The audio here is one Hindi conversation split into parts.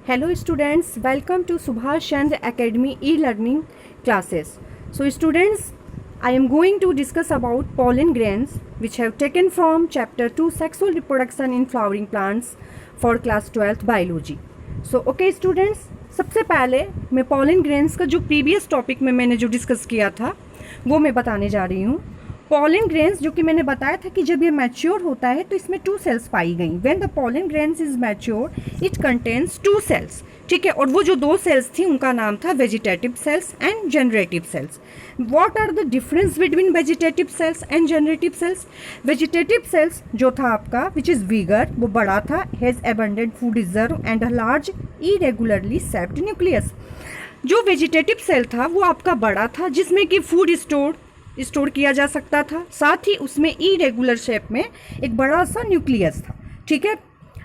Hello students, welcome to Subhash Chandra Academy e-learning classes. So students, I am going to discuss about pollen grains which have taken from chapter 2 sexual reproduction in flowering plants for class 12th biology. So okay students, सबसे पहले मैं pollen grains का जो previous topic में मैंने जो discuss किया था वो मैं बताने जा रही हूँ. pollen grains जो कि मैंने बताया था कि जब ये मैच्योर होता है तो इसमें 2 सेल्स पाई गई. When the pollen grains is mature it contains 2 cells. ठीक है, और वो जो 2 सेल्स थी उनका नाम था vegetative cells and generative cells. What are the difference between vegetative cells and generative cells? Vegetative cells जो था आपका विच इज़ वीगर, वो बड़ा था, has abundant food reserve and a large irregularly shaped nucleus. जो वेजिटेटिव सेल था वो आपका बड़ा था जिसमें कि फूड स्टोर किया जा सकता था, साथ ही उसमें इरेगुलर शेप में एक बड़ा सा न्यूक्लियस था. ठीक है,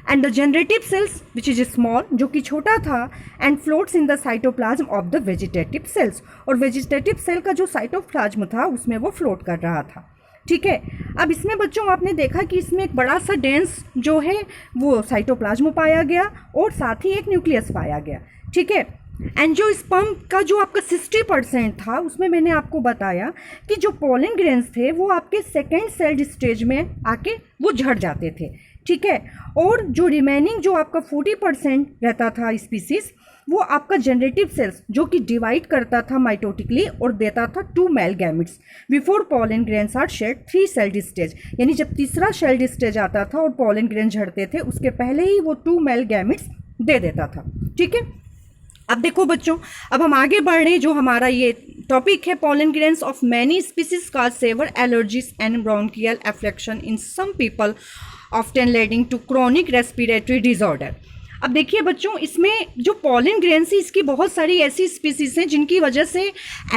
and the generative cells which is small, जो कि छोटा था, and floats in the cytoplasm of the vegetative cells. और वेजिटेटिव सेल का जो साइटोप्लाज्म था उसमें वो फ्लोट कर रहा था. ठीक है, अब इसमें बच्चों आपने देखा कि इसमें एक बड़ा सा डेंस जो है वो साइटोप्लाज्म पाया गया और साथ ही एक न्यूक्लियस पाया गया. ठीक है, एंड जो स्पर्म का जो आपका 60% था उसमें मैंने आपको बताया कि जो पोलन ग्रेन्स थे वो आपके सेकेंड सेल्ड स्टेज में आके वो झड़ जाते थे. ठीक है, और जो रिमेनिंग जो आपका 40% रहता था स्पीसीज वो आपका जनरेटिव सेल्स जो कि डिवाइड करता था माइटोटिकली और देता था 2 male gametes before pollen grains are shed 3 celled stage. यानी जब तीसरा सेल्ड स्टेज आता था और पोलन ग्रेन झड़ते थे उसके पहले ही वो 2 मेल गैमेट्स दे देता था. ठीक है, अब देखो बच्चों, अब हम आगे बढ़ रहे हैं. जो हमारा ये टॉपिक है pollen grains of many species cause severe allergies and bronchial affliction in some people often leading to chronic respiratory disorder. अब देखिए बच्चों, इसमें जो पोलन ग्रेन्स है इसकी बहुत सारी ऐसी स्पीसीज हैं जिनकी वजह से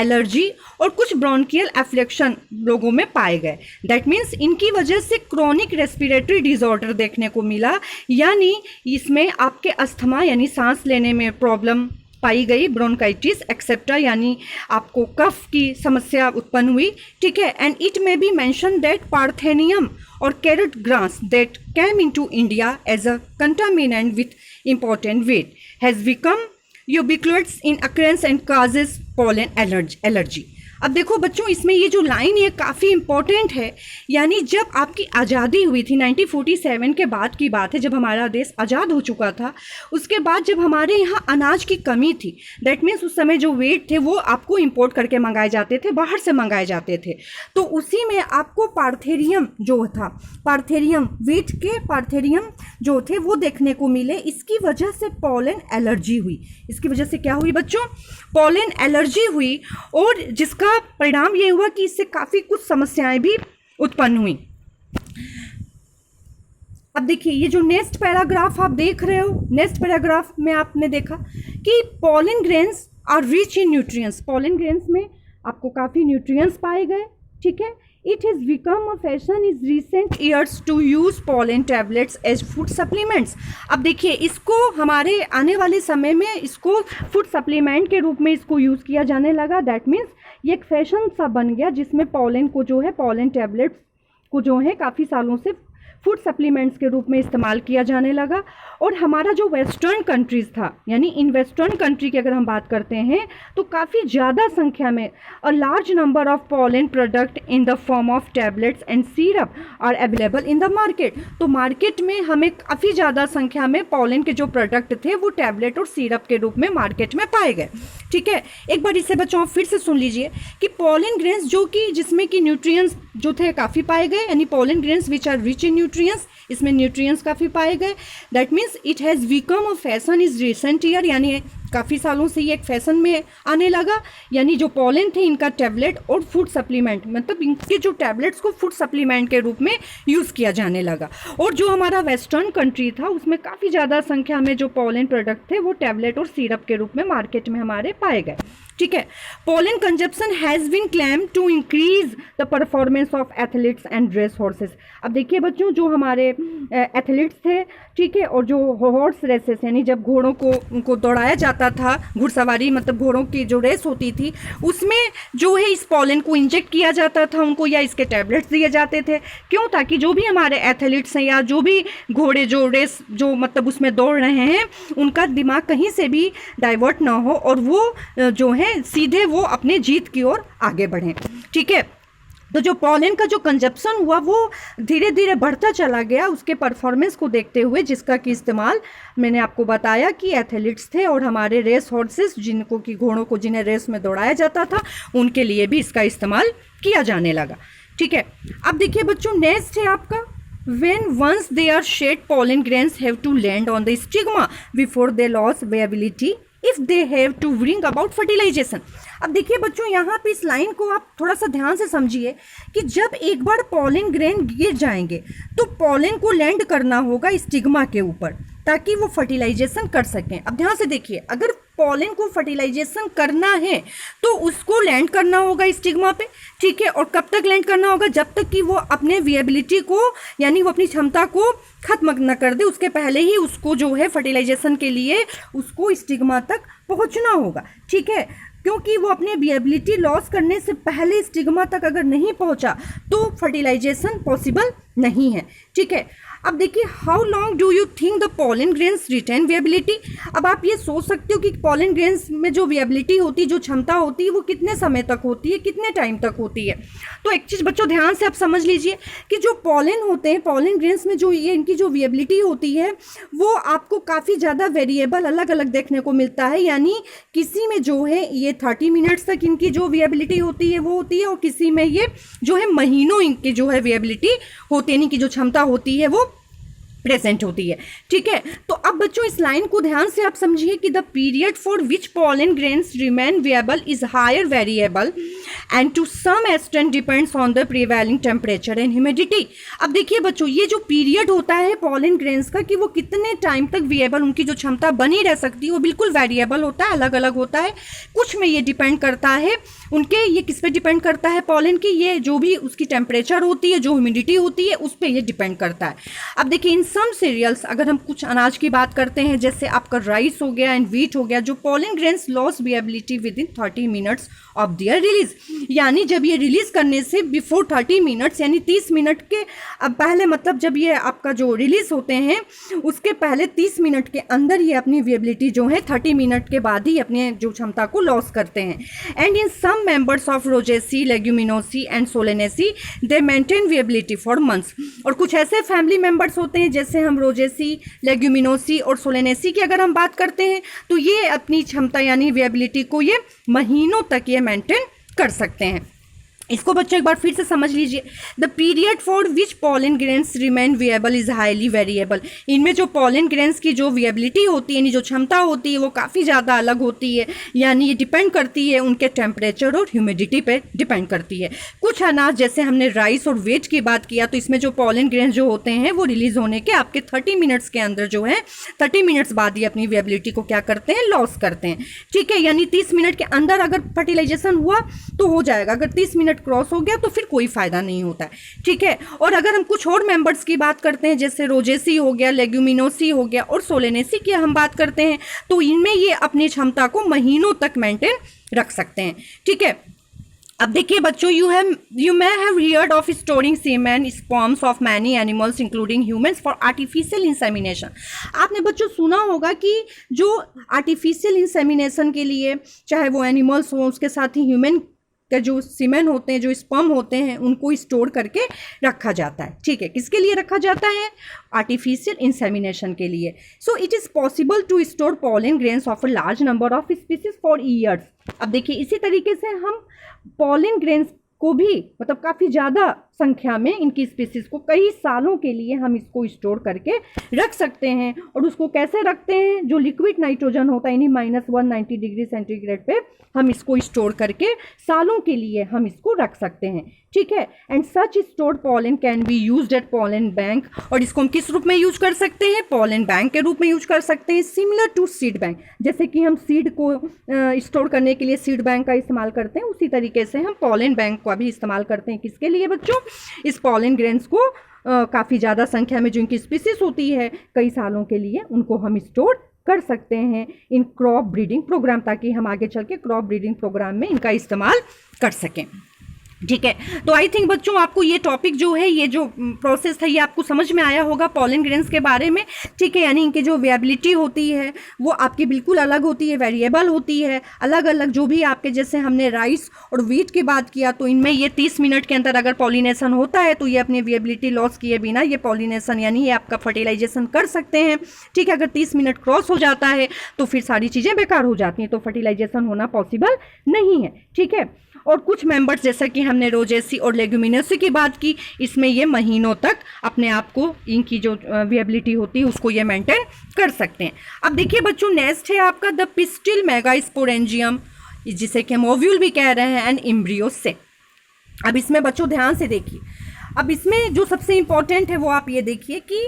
एलर्जी और कुछ ब्रोंकियल एफ्लेक्शन लोगों में पाए गए. दैट मीन्स इनकी वजह से क्रोनिक रेस्पिरेटरी डिसऑर्डर देखने को मिला, यानी इसमें आपके अस्थमा यानी सांस लेने में प्रॉब्लम पाई गई, ब्रोंकाइटिस एक्सेप्टा यानी आपको कफ की समस्या उत्पन्न हुई. ठीक है, and it may be mentioned that parthenium और carrot grass that came into India as a contaminant with important weight has become ubiquitous in occurrence and causes pollen allergy. अब देखो बच्चों, इसमें ये जो लाइन है काफ़ी इंपॉर्टेंट है. यानी जब आपकी आज़ादी हुई थी 1947 के बाद की बात है, जब हमारा देश आज़ाद हो चुका था, उसके बाद जब हमारे यहाँ अनाज की कमी थी, दैट मीन्स उस समय जो वेट थे वो आपको इंपोर्ट करके मंगाए जाते थे, बाहर से मंगाए जाते थे. तो उसी में आपको पार्थेरियम जो था, पार्थेरियम वेट के पार्थेरियम जो थे वो देखने को मिले. इसकी वजह से पोलन एलर्जी हुई. इसकी वजह से क्या हुई बच्चों? पोलन एलर्जी हुई, और जिसका परिणाम ये हुआ कि इससे काफ़ी कुछ समस्याएं भी उत्पन्न हुई. अब देखिए, ये जो नेक्स्ट पैराग्राफ आप देख रहे हो, नेक्स्ट पैराग्राफ में आपने देखा कि pollen grains are rich in nutrients. Pollen grains में आपको काफ़ी न्यूट्रिएंट्स पाए गए. ठीक है, it has become a fashion in recent years to use pollen tablets as food supplements. अब देखिए, इसको हमारे आने वाले समय में इसको फूड सप्लीमेंट के रूप में इसको यूज़ किया जाने लगा. दैट मीन्स ये एक फैशन सा बन गया जिसमें पोलन को जो है, पोलन टैबलेट्स को जो है काफ़ी सालों से फूड सप्लीमेंट्स के रूप में इस्तेमाल किया जाने लगा. और हमारा जो वेस्टर्न कंट्रीज़ था, यानी इन वेस्टर्न कंट्री की अगर हम बात करते हैं तो काफ़ी ज़्यादा संख्या में a large number of pollen product in the form of tablets and syrup are available in the market. तो मार्केट में हमें काफ़ी ज़्यादा संख्या में पोलन के जो प्रोडक्ट थे वो टैबलेट और सिरप के रूप में मार्केट में पाए गए. ठीक है, एक बार इसे बच्चों फिर से सुन लीजिए कि पोलन ग्रेन्स जो कि जिसमें कि न्यूट्रिएंट्स जो थे काफ़ी पाए गए, यानी pollen grains which are rich in nutrients, इसमें न्यूट्रिएंट्स काफ़ी पाए गए. That means it has become a fashion is recent year, यानी काफ़ी सालों से ये एक फैशन में आने लगा. यानी जो पोलन थे इनका टैबलेट और फूड सप्लीमेंट, मतलब इनके जो टैबलेट्स को फूड सप्लीमेंट के रूप में यूज़ किया जाने लगा. और जो हमारा वेस्टर्न कंट्री था उसमें काफ़ी ज़्यादा संख्या में जो पोलन प्रोडक्ट थे वो टैबलेट और सिरप के रूप में मार्केट में हमारे पाए गए. ठीक है, pollen consumption has been claim to increase the performance of athletes and race horses. अब देखिए बच्चों, जो हमारे एथलीट्स थे, ठीक है, और जो हॉर्स रेसेस यानी जब घोड़ों को उनको दौड़ाया जाता था, घुड़सवारी मतलब घोड़ों की जो रेस होती थी, उसमें जो है इस पॉलन को इंजेक्ट किया जाता था उनको, या इसके टैबलेट्स दिए जाते थे। क्यों? ताकि जो भी हमारे एथलीट्स हैं या जो भी घोड़े जो रेस जो मतलब उसमें दौड़ रहे हैं, उनका दिमाग कहीं से भी डाइवर्ट ना हो और वो जो है सीधे वो अपने जीत की ओर आगे बढ़ें, ठीक है। तो जो पॉलन का जो कंजप्शन हुआ वो धीरे धीरे बढ़ता चला गया उसके परफॉर्मेंस को देखते हुए, जिसका कि इस्तेमाल मैंने आपको बताया कि एथलीट्स थे और हमारे रेस हॉर्सेस जिनको कि घोड़ों को जिन्हें रेस में दौड़ाया जाता था, उनके लिए भी इसका इस्तेमाल किया जाने लगा, ठीक है। अब देखिए बच्चों, नेक्स्ट है आपका when once they are shed, pollen grains have to land on the stigma before they lose viability if they have to bring about fertilization। अब देखिए बच्चों, यहाँ पे इस लाइन को आप थोड़ा सा ध्यान से समझिए कि जब एक बार पॉलन ग्रेन गिर जाएंगे तो पॉलन को लैंड करना होगा स्टिग्मा के ऊपर ताकि वो फर्टिलाइजेशन कर सकें। अब ध्यान से देखिए, अगर पॉलन को फर्टिलाइजेशन करना है तो उसको लैंड करना होगा स्टिग्मा पे, ठीक है। और कब तक लैंड करना होगा? जब तक कि वो अपने विएबिलिटी को यानी वो अपनी क्षमता को खत्म न कर दे, उसके पहले ही उसको जो है फर्टिलाइजेशन के लिए उसको स्टिग्मा तक पहुंचना होगा, ठीक है। क्योंकि वो अपने विएबिलिटी लॉस करने से पहले स्टिग्मा तक अगर नहीं पहुंचा तो फर्टिलाइजेशन पॉसिबल नहीं है, ठीक है। अब देखिए, how long do you think the pollen grains retain viability. अब आप ये सोच सकते हो कि पॉलन ग्रेन्स में जो विएबिलिटी होती है, जो क्षमता होती है, वो कितने समय तक होती है, कितने टाइम तक होती है। तो एक चीज़ बच्चों ध्यान से आप समझ लीजिए कि जो पॉलन होते हैं, पॉलन ग्रेन्स में जो ये इनकी जो विएबिलिटी होती है वो आपको काफ़ी ज़्यादा वेरिएबल अलग अलग देखने को मिलता है। यानी किसी में जो है ये 30 मिनट्स तक इनकी जो विएबिलिटी होती है वो होती है, और किसी में ये जो है महीनों इनकी जो है विएबिलिटी होती है, इनकी जो क्षमता होती है वो प्रेजेंट होती है, ठीक है। तो अब बच्चों इस लाइन को ध्यान से आप समझिए कि the period for which pollen grains remain viable is higher variable and to some extent depends on the prevailing temperature and humidity. अब देखिए बच्चों, ये जो पीरियड होता है पॉलन ग्रेन्स का कि वो कितने टाइम तक विएबल, उनकी जो क्षमता बनी रह सकती है, वो बिल्कुल वेरिएबल होता है, अलग अलग होता है। कुछ में ये डिपेंड करता है उनके, ये किस पे डिपेंड करता है पॉलन की, ये जो भी उसकी टेम्परेचर होती है, जो ह्यूमिडिटी होती है, उस पर ये डिपेंड करता है। अब देखिए, इन सम सीरियल्स, अगर हम कुछ अनाज की बात करते हैं जैसे आपका राइस हो गया एंड व्हीट हो गया, जो pollen grains loss viability within 30 minutes of their release. यानी जब ये रिलीज करने से बिफोर 30 मिनट्स यानी 30 मिनट के अब पहले, मतलब जब ये आपका जो रिलीज होते हैं उसके पहले 30 मिनट के अंदर ये अपनी विएबिलिटी जो है 30 मिनट के बाद ही अपने जो क्षमता को लॉस करते हैं। And in some members of Rosaceae, Leguminosae and Solanaceae they maintain viability for months. और कुछ ऐसे फैमिली मेंबर्स होते हैं जैसे हम रोजेसी, लेग्यूमिनोसी और सोलेनेसी की अगर हम बात करते हैं तो ये अपनी क्षमता यानी विएबिलिटी को ये महीनों तक ये मेंटेन कर सकते हैं। इसको बच्चों एक बार फिर से समझ लीजिए, the period for which pollen grains remain viable is highly variable. इनमें जो पॉलन ग्रेन्स की जो विएबिलिटी होती है यानी जो क्षमता होती है वो काफ़ी ज़्यादा अलग होती है, यानी ये डिपेंड करती है उनके टेम्परेचर और ह्यूमिडिटी पे डिपेंड करती है। कुछ अनाज जैसे हमने राइस और व्हीट की बात किया तो इसमें जो पॉलन ग्रेन्स जो होते हैं वो रिलीज होने के आपके 30 मिनट्स के अंदर जो है 30 मिनट्स बाद ही अपनी विएबिलिटी को क्या करते हैं, लॉस करते हैं, ठीक है। यानी 30 मिनट के अंदर अगर फर्टिलाइजेशन हुआ तो हो जाएगा, अगर 30 मिनट क्रॉस हो गया तो फिर कोई फायदा नहीं होता है, ठीक है। और अगर हम कुछ और मेंबर्स की बात करते हैं जैसे रोजेसी हो गया, लेग्यूमिनोसी हो गया और सोलेनेसी की हम बात करते हैं तो इनमें ये अपनी क्षमता को महीनों तक मेंटेन रख सकते हैं, ठीक है। अब देखिए बच्चों, you may have heard of storing semen sperms of many animals including humans for artificial insemination। आपने बच्चों सुना होगा कि जो आर्टिफिशियल इंसेमिनेशन के लिए चाहे वो एनिमल्स हो उसके साथ ही ह्यूमन का जो सीमेन होते हैं, जो स्पर्म होते हैं, उनको स्टोर करके रखा जाता है, ठीक है। किसके लिए रखा जाता है? आर्टिफिशियल इंसेमिनेशन के लिए। So it is possible to store pollen grains of a large number of species for years. अब देखिए, इसी तरीके से हम पॉलन ग्रेन्स को भी मतलब काफ़ी ज़्यादा संख्या में इनकी स्पीसीज को कई सालों के लिए हम इसको स्टोर करके रख सकते हैं। और उसको कैसे रखते हैं? जो लिक्विड नाइट्रोजन होता है यानी -190 डिग्री सेंटीग्रेड पे हम इसको स्टोर करके सालों के लिए हम इसको रख सकते हैं, ठीक है। And such stored pollen can be used eight pollen bank. और इसको हम किस रूप में यूज कर सकते हैं? पॉलन बैंक के रूप में यूज कर सकते हैं, सिमिलर टू सीड बैंक। जैसे कि हम सीड को स्टोर करने के लिए सीड बैंक का इस्तेमाल करते हैं, उसी तरीके से हम पॉलन बैंक का भी इस्तेमाल करते हैं। किसके लिए बच्चों? इस पॉलन ग्रेन्स को काफ़ी ज़्यादा संख्या में जिनकी स्पीसीज होती है कई सालों के लिए, उनको हम स्टोर कर सकते हैं इन क्रॉप ब्रीडिंग प्रोग्राम, ताकि हम आगे चल के क्रॉप ब्रीडिंग प्रोग्राम में इनका इस्तेमाल कर सकें। ठीक है, तो आई थिंक बच्चों आपको ये टॉपिक जो है, ये जो प्रोसेस था, ये आपको समझ में आया होगा पॉलन ग्रेन्स के बारे में। ठीक है, यानी इनकी जो वेबिलिटी होती है वो आपकी बिल्कुल अलग होती है, वेरिएबल होती है, अलग अलग जो भी आपके, जैसे हमने राइस और व्हीट की बात किया तो इनमें ये 30 मिनट के अंदर अगर पॉलिनेशन होता है तो ये अपनी वेबिलिटी लॉस किए बिना ये पॉलिनेशन यानी ये आपका फर्टिलाइजेशन कर सकते हैं। ठीक है, अगर 30 मिनट क्रॉस हो जाता है तो फिर सारी चीज़ें बेकार हो जाती हैं, तो फर्टिलाइजेशन होना पॉसिबल नहीं है। ठीक है, और कुछ मेंबर्स जैसा कि हमने रोजेसी और लेग्यूमिनेसी की बात की, इसमें ये महीनों तक अपने आप को इनकी जो विएबिलिटी होती है उसको ये मेंटेन कर सकते हैं। अब देखिए बच्चों, नेक्स्ट है आपका द पिस्टिल मेगास्पोरेंजियम, जिसे कि हम ओव्यूल भी कह रहे हैं, एंड एम्ब्रियो से। अब इसमें बच्चों ध्यान से देखिए, अब इसमें जो सबसे इंपॉर्टेंट है वो आप ये देखिए कि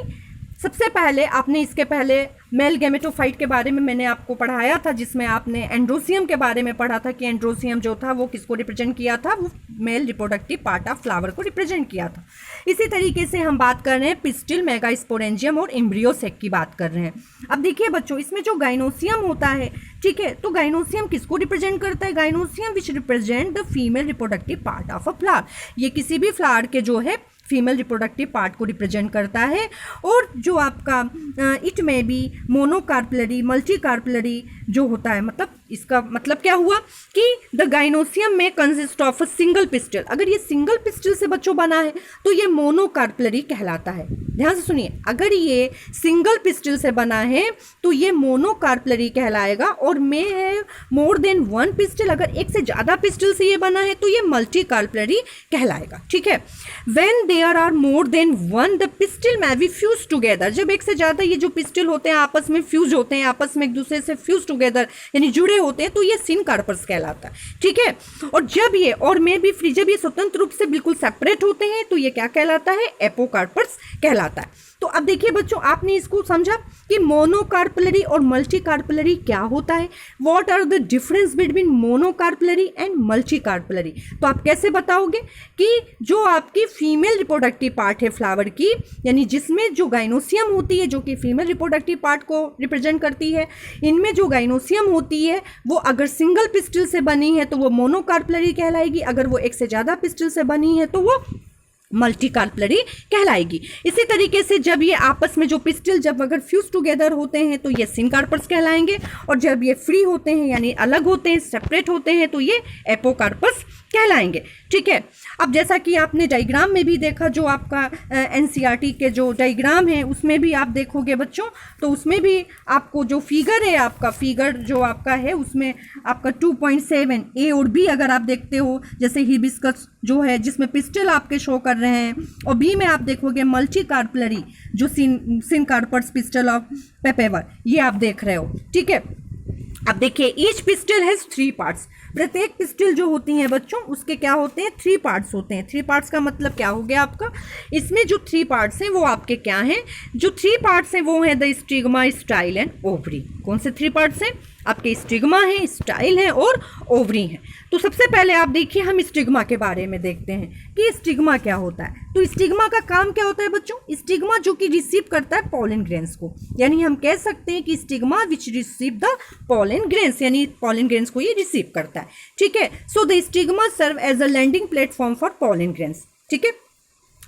सबसे पहले आपने इसके पहले मेल गैमेटोफाइट के बारे में मैंने आपको पढ़ाया था, जिसमें आपने एंड्रोसियम के बारे में पढ़ा था कि एंड्रोसियम जो था वो किसको रिप्रेजेंट किया था, वो male reproductive part of flower को रिप्रेजेंट किया था। इसी तरीके से हम बात कर रहे हैं पिस्टिल मेगास्पोरेंजियम और एम्ब्रियो सेक की बात कर रहे हैं। अब देखिए बच्चों, इसमें जो गाइनोसियम होता है, ठीक है, तो गाइनोसियम किसको रिप्रेजेंट करता है? Gynoecium which represent the female reproductive part of a flower. ये किसी भी फ्लावर के जो है फीमेल रिप्रोडक्टिव पार्ट को रिप्रेजेंट करता है। और जो आपका इट में बी मोनोकार्पलरी, मल्टीकार्पलरी जो होता है, मतलब इसका मतलब क्या हुआ कि द गाइनोसियम में consist of a single pistil. अगर ये सिंगल पिस्टिल से बच्चों बना है तो ये मोनोकार्पलरी कहलाता है। ध्यान से सुनिए, अगर ये सिंगल पिस्टिल से बना है तो ये मोनोकार्पलरी कहलाएगा, और में है मोर देन वन पिस्टिल, अगर एक से ज़्यादा पिस्टिल से ये बना है तो ये मल्टीकार्पलरी कहलाएगा। ठीक है, when there are more than one the pistil may be fuse together. जब एक से ज़्यादा ये जो पिस्टिल होते हैं आपस में फ्यूज होते हैं, आपस में एक दूसरे से फ्यूज टुगेदर यानी जुड़े होते हैं, तो ये सिनकार्पस कहलाता है। ठीक है, और जब ये और में भी फ्री, जब ये स्वतंत्र रूप से बिल्कुल सेपरेट होते हैं तो ये क्या कहलाता है? एपोकार्पस कहलाता है। तो अब देखिए बच्चों, आपने इसको समझा कि मोनोकार्पलरी और मल्टीकार्पलरी क्या होता है, what are the difference between monocarpellary and multicarpellary. तो आप कैसे बताओगे कि जो आपकी फीमेल रिप्रोडक्टिव पार्ट है फ्लावर की, यानी जिसमें जो गाइनोसियम होती है जो कि फीमेल रिप्रोडक्टिव पार्ट को रिप्रेजेंट करती है, इनमें जो गाइनोसियम होती है वो अगर सिंगल पिस्टिल से बनी है तो वो मोनोकार्पलरी कहलाएगी, अगर वो एक से ज़्यादा पिस्टिल से बनी है तो वो मल्टीकार्पलरी कहलाएगी। इसी तरीके से जब ये आपस में जो पिस्टिल जब अगर फ्यूज टुगेदर होते हैं तो ये सिनकार्पस कहलाएंगे, और जब ये फ्री होते हैं यानी अलग होते हैं, सेपरेट होते हैं, तो ये एपोकार्पस कहलाएंगे। ठीक है, अब जैसा कि आपने डायग्राम में भी देखा, जो आपका एनसीईआरटी के जो डायग्राम है उसमें भी आप देखोगे बच्चों, तो उसमें भी आपको जो फिगर है, आपका फिगर जो आपका है उसमें आपका 2.7 ए और बी अगर आप देखते हो, जैसे हिबिस्कस जो है जिसमें पिस्टिल आपके शो कर रहे हैं, और बी में आप देखोगे मल्टीकार्पलरी जो सिनकार्पस पिस्टल ऑफ पेपेवर, ये आप देख रहे हो। ठीक है, अब देखिए ईच पिस्टिल हैज 3 पार्ट्स। प्रत्येक पिस्टिल जो होती हैं बच्चों उसके क्या होते हैं? 3 पार्ट्स होते हैं। 3 पार्ट्स का मतलब क्या हो गया आपका? इसमें जो 3 पार्ट्स हैं वो आपके क्या हैं? जो 3 पार्ट्स हैं वो हैं the stigma, style and ovary. कौन से 3 पार्ट्स हैं? आपके स्टिग्मा है, स्टाइल है और ओवरी है। तो सबसे पहले आप देखिए, हम स्टिग्मा के बारे में देखते हैं कि स्टिग्मा क्या होता है। तो स्टिग्मा का काम क्या होता है बच्चों? स्टिग्मा जो कि रिसीव करता है पॉलन ग्रेन्स को, यानी हम कह सकते हैं कि stigma which receive the pollen grains, यानी पॉलन ग्रेन्स को ये रिसीव करता है। ठीक है, so the stigma serve as a landing platform for pollen grains. ठीक है,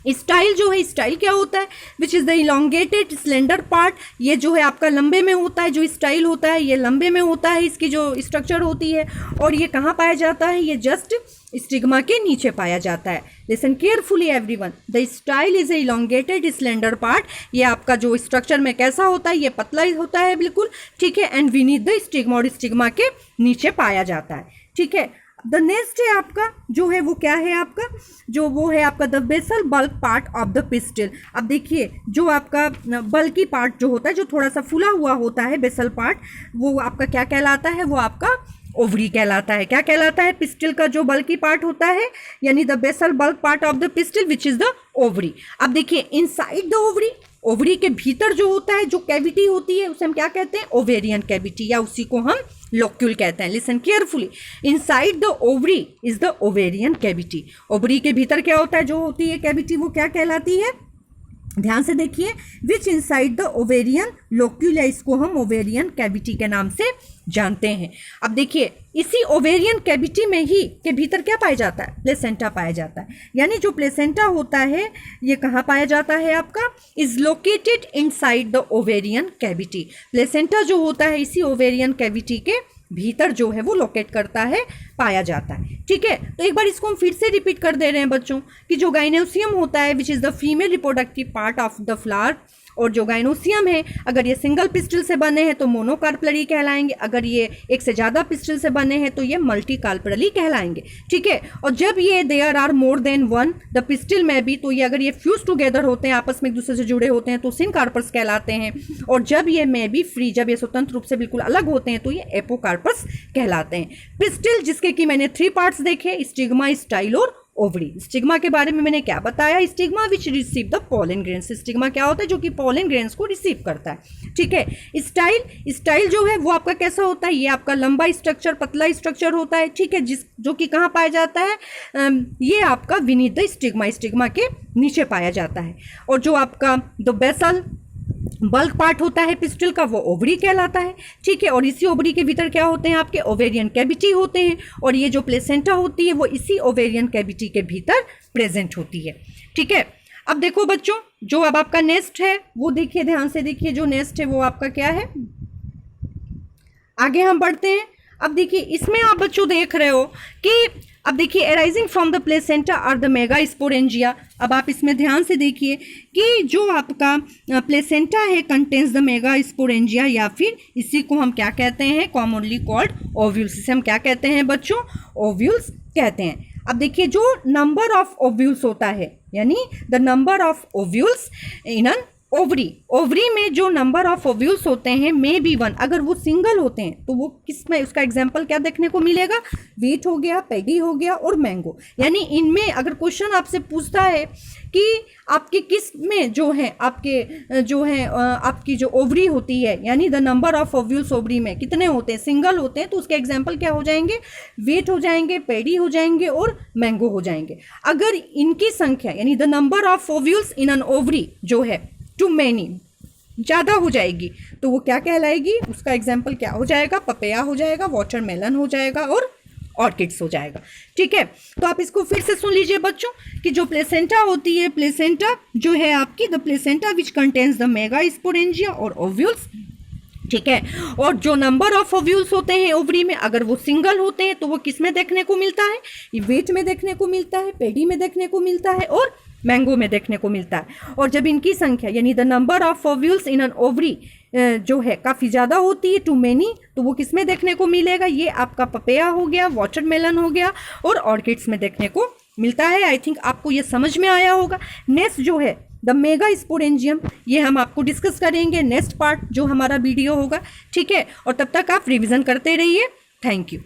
स्टाइल जो है, स्टाइल क्या होता है? Which is the elongated slender part. ये जो है आपका लंबे में होता है, जो स्टाइल होता है ये लंबे में होता है, इसकी जो स्ट्रक्चर होती है, और ये कहाँ पाया जाता है? ये जस्ट स्टिग्मा के नीचे पाया जाता है। Listen carefully everyone, the style is a elongated slender part. ये आपका जो स्ट्रक्चर में कैसा होता है? ये पतला होता है बिल्कुल। ठीक है, एंड बीनीथ द स्टिग्मा, और स्टिग्मा के नीचे पाया जाता है। ठीक है, द नेक्स्ट है आपका जो है वो क्या है आपका? जो वो है आपका the basal bulk part of the pistil. अब देखिए, जो आपका बल्की पार्ट जो होता है, जो थोड़ा सा फुला हुआ होता है, बेसल पार्ट, वो आपका क्या कहलाता है? वो आपका ओवरी कहलाता है। क्या कहलाता है? पिस्टिल का जो बल्की पार्ट होता है, यानी the basal bulk part of the pistil which is the ovary. अब देखिए, इनसाइड द ओवरी, ओवरी के भीतर जो होता है, जो कैविटी होती है, उसे हम क्या कहते हैं? ओवेरियन कैविटी, या उसी को हम लोक्यूल कहते हैं। Listen carefully, inside the ovary is the ovarian cavity. Ovary के भीतर क्या होता है? जो होती है कैविटी, वो क्या कहलाती है? ध्यान से देखिए, विच इनसाइड द ओवेरियन लोक्यूला, इसको हम ओवेरियन कैविटी के नाम से जानते हैं। अब देखिए, इसी ओवेरियन कैविटी में ही के भीतर क्या पाया जाता है, प्लेसेंटा पाया जाता है। यानी जो प्लेसेंटा होता है ये कहाँ पाया जाता है आपका, is located inside the ovarian cavity. Placenta जो होता है इसी ओवेरियन कैविटी के भीतर जो है वो लोकेट करता है, पाया जाता है। ठीक है, तो एक बार इसको हम फिर से रिपीट कर दे रहे हैं बच्चों कि जो गाइनोसियम होता है विच is the female reproductive part of the flower, और जो गाइनोसियम है अगर ये सिंगल पिस्टिल से बने हैं तो मोनोकार्पलरी कहलाएंगे, अगर ये एक से ज़्यादा पिस्टिल से बने हैं तो ये मल्टीकार्पलरी कहलाएंगे। ठीक है, और जब ये there are more than one the pistil में भी, तो ये अगर ये फ्यूज टुगेदर होते हैं, आपस में एक दूसरे से जुड़े होते हैं तो सिनकार्पस कहलाते हैं, और जब ये में भी फ्री, जब ये स्वतंत्र रूप से बिल्कुल अलग होते हैं तो ये एपोकार्पस कहलाते हैं। पिस्टिल जिसके कि मैंने 3 पार्ट्स देखे, स्टिग्मा, स्टाइल और ओवरी। स्टिग्मा के बारे में मैंने क्या बताया, stigma which receive the pollen grains. Stigma क्या होता है, जो कि पॉलन ग्रेन्स को रिसीव करता है। ठीक है, स्टाइल जो है वो आपका कैसा होता है, ये आपका लंबा स्ट्रक्चर, पतला स्ट्रक्चर होता है। ठीक है, जो कि कहाँ पाया जाता है, ये आपका विनीत द स्टिग्मा के नीचे पाया जाता है। और जो आपका द बेसल बल्क पार्ट होता है पिस्टिल का, वो ओवरी कहलाता है। ठीक है, और इसी ओवरी के भीतर क्या होते हैं आपके, ओवेरियन कैविटी होते हैं, और ये जो प्लेसेंटा होती है वो इसी ओवेरियन कैविटी के भीतर प्रेजेंट होती है। ठीक है, अब देखो बच्चों, जो अब आपका नेस्ट है वो देखिए, ध्यान से देखिए, जो नेस्ट है वो आपका क्या है। आगे हम बढ़ते हैं। अब देखिए, इसमें आप बच्चों देख रहे हो कि अब देखिए, arising from the placenta are the megasporangia. अब आप इसमें ध्यान से देखिए कि जो आपका प्लेसेंटा है कंटेन्स द मेगास्पोरेंजिया, या फिर इसी को हम क्या कहते हैं, कॉमनली कॉल्ड ओव्यूल्स। इसे हम क्या कहते हैं बच्चों, ओव्यूल्स कहते हैं। अब देखिए, जो नंबर ऑफ ओव्यूल्स होता है, यानी the number of ovules in an ovary में जो नंबर ऑफ ओव्यूल्स होते हैं मे बी 1, अगर वो सिंगल होते हैं तो वो किस में, उसका एग्जांपल क्या देखने को मिलेगा, वीट हो गया, पैडी हो गया और मैंगो। यानी इनमें अगर क्वेश्चन आपसे पूछता है कि आपके किस में जो है आपकी जो ओवरी होती है, यानी the number of ovules ovary में कितने होते हैं, सिंगल होते हैं, तो उसके एग्जाम्पल क्या हो जाएंगे, वीट हो जाएंगे, पैडी हो जाएंगे और मैंगो हो जाएंगे। अगर इनकी संख्या यानी the number of ovules in an ovary जो है टू मैनी, ज़्यादा हो जाएगी, तो वो क्या कहलाएगी, उसका एग्जाम्पल क्या हो जाएगा, पपैया हो जाएगा, वाटरमेलन हो जाएगा और ऑर्किड्स हो जाएगा। ठीक है, तो आप इसको फिर से सुन लीजिए बच्चों कि जो प्लेसेंटा होती है, प्लेसेंटा जो है आपकी, the placenta which contains the megasporangia और ओव्यूल्स। ठीक है, और जो नंबर ऑफ ओव्यूल्स होते हैं ओवरी में, अगर वो सिंगल होते हैं तो वो किस में देखने को मिलता है, वीट में देखने को मिलता है, पेडी में देखने को मिलता है और मैंगो में देखने को मिलता है। और जब इनकी संख्या यानी the number of ovules in an ovary जो है काफ़ी ज़्यादा होती है, टू मेनी, तो वो किस में देखने को मिलेगा, ये आपका पपैया हो गया, वाटरमेलन हो गया और ऑर्किड्स में देखने को मिलता है। आई थिंक आपको ये समझ में आया होगा। नेक्स्ट जो है द मेगास्पोरेंजियम, ये हम आपको डिस्कस करेंगे नेक्स्ट पार्ट जो हमारा वीडियो होगा। ठीक है, और तब तक आप रिविज़न करते रहिए। Thank you.